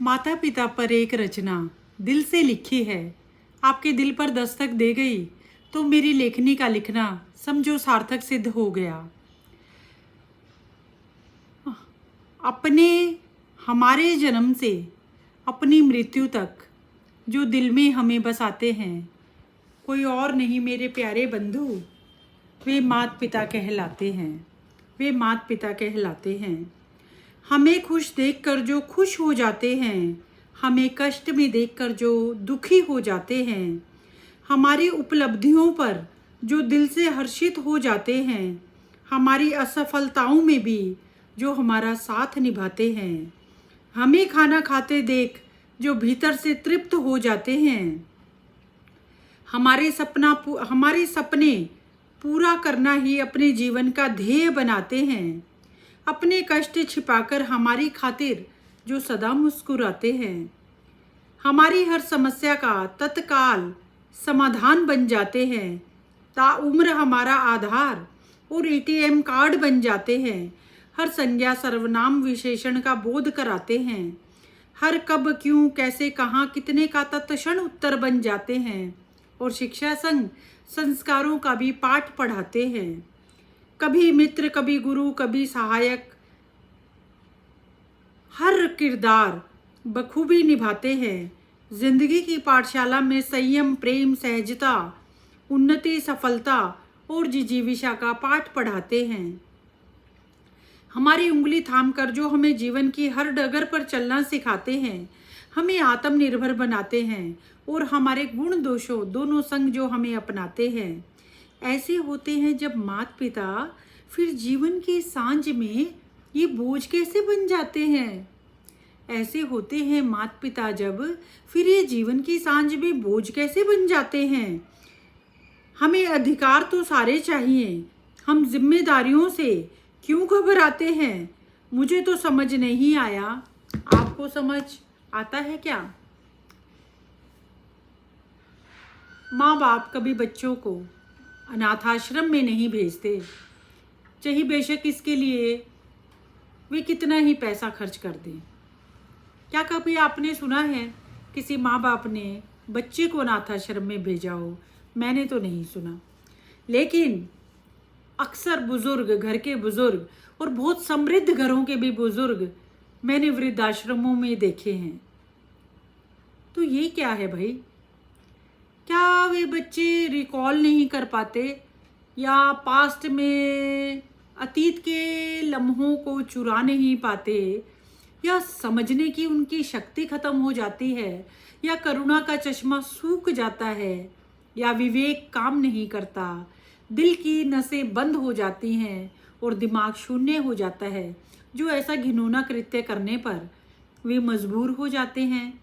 माता पिता पर एक रचना दिल से लिखी है, आपके दिल पर दस्तक दे गई तो मेरी लेखनी का लिखना समझो सार्थक सिद्ध हो गया। अपने हमारे जन्म से अपनी मृत्यु तक जो दिल में हमें बसाते हैं, कोई और नहीं मेरे प्यारे बंधु, वे माता पिता कहलाते हैं। वे माता पिता कहलाते हैं। हमें खुश देखकर जो खुश हो जाते हैं, हमें कष्ट में देखकर जो दुखी हो जाते हैं, हमारी उपलब्धियों पर जो दिल से हर्षित हो जाते हैं, हमारी असफलताओं में भी जो हमारा साथ निभाते हैं, हमें खाना खाते देख जो भीतर से तृप्त हो जाते हैं, हमारे सपने पूरा करना ही अपने जीवन का ध्येय बनाते हैं, अपने कष्ट छिपाकर हमारी खातिर जो सदा मुस्कुराते हैं, हमारी हर समस्या का तत्काल समाधान बन जाते हैं, ताउम्र हमारा आधार और एटीएम कार्ड बन जाते हैं, हर संज्ञा सर्वनाम विशेषण का बोध कराते हैं, हर कब क्यों कैसे कहाँ कितने का तत्क्षण उत्तर बन जाते हैं, और शिक्षा संग संस्कारों का भी पाठ पढ़ाते हैं। कभी मित्र, कभी गुरु, कभी सहायक, हर किरदार बखूबी निभाते हैं। जिंदगी की पाठशाला में संयम, प्रेम, सहजता, उन्नति, सफलता और जिजीविषा का पाठ पढ़ाते हैं। हमारी उंगली थामकर जो हमें जीवन की हर डगर पर चलना सिखाते हैं, हमें आत्मनिर्भर बनाते हैं और हमारे गुण दोषों दोनों संग जो हमें अपनाते हैं। ऐसे होते हैं जब माता पिता फिर जीवन की सांझ में ये बोझ कैसे बन जाते हैं। ऐसे होते हैं माता पिता जब फिर ये जीवन की सांझ में बोझ कैसे बन जाते हैं। हमें अधिकार तो सारे चाहिए, हम जिम्मेदारियों से क्यों घबराते हैं। मुझे तो समझ नहीं आया, आपको समझ आता है क्या। माँ बाप कभी बच्चों को अनाथाश्रम में नहीं भेजते, चाहे बेशक इसके लिए वे कितना ही पैसा खर्च कर दें। क्या कभी आपने सुना है किसी माँ बाप ने बच्चे को अनाथाश्रम में भेजा हो? मैंने तो नहीं सुना। लेकिन अक्सर बुजुर्ग, घर के बुजुर्ग और बहुत समृद्ध घरों के भी बुजुर्ग मैंने वृद्धाश्रमों में देखे हैं। तो ये क्या है भाई? क्या वे बच्चे रिकॉल नहीं कर पाते या पास्ट में अतीत के लम्हों को चुरा नहीं पाते, या समझने की उनकी शक्ति खत्म हो जाती है, या करुणा का चश्मा सूख जाता है, या विवेक काम नहीं करता, दिल की नसें बंद हो जाती हैं और दिमाग शून्य हो जाता है, जो ऐसा घिनौना कृत्य करने पर वे मजबूर हो जाते हैं।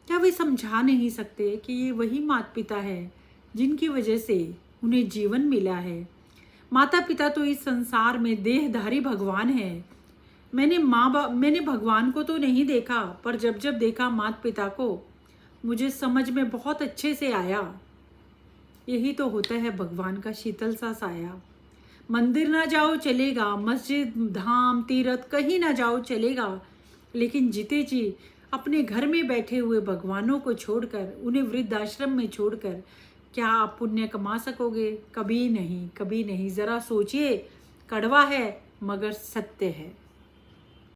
क्या वे समझा नहीं सकते कि ये वही माता पिता है जिनकी वजह से उन्हें जीवन मिला है। माता पिता तो इस संसार में देहधारी भगवान है। मैंने भगवान को तो नहीं देखा, पर जब जब देखा माता पिता को, मुझे समझ में बहुत अच्छे से आया। यही तो होता है भगवान का शीतल सा साया। मंदिर ना जाओ चलेगा, मस्जिद, धाम, तीर्थ कहीं ना जाओ चलेगा, लेकिन जीते जी अपने घर में बैठे हुए भगवानों को छोड़कर, उन्हें वृद्धाश्रम में छोड़कर क्या आप पुण्य कमा सकोगे? कभी नहीं, कभी नहीं। ज़रा सोचिए, कड़वा है मगर सत्य है।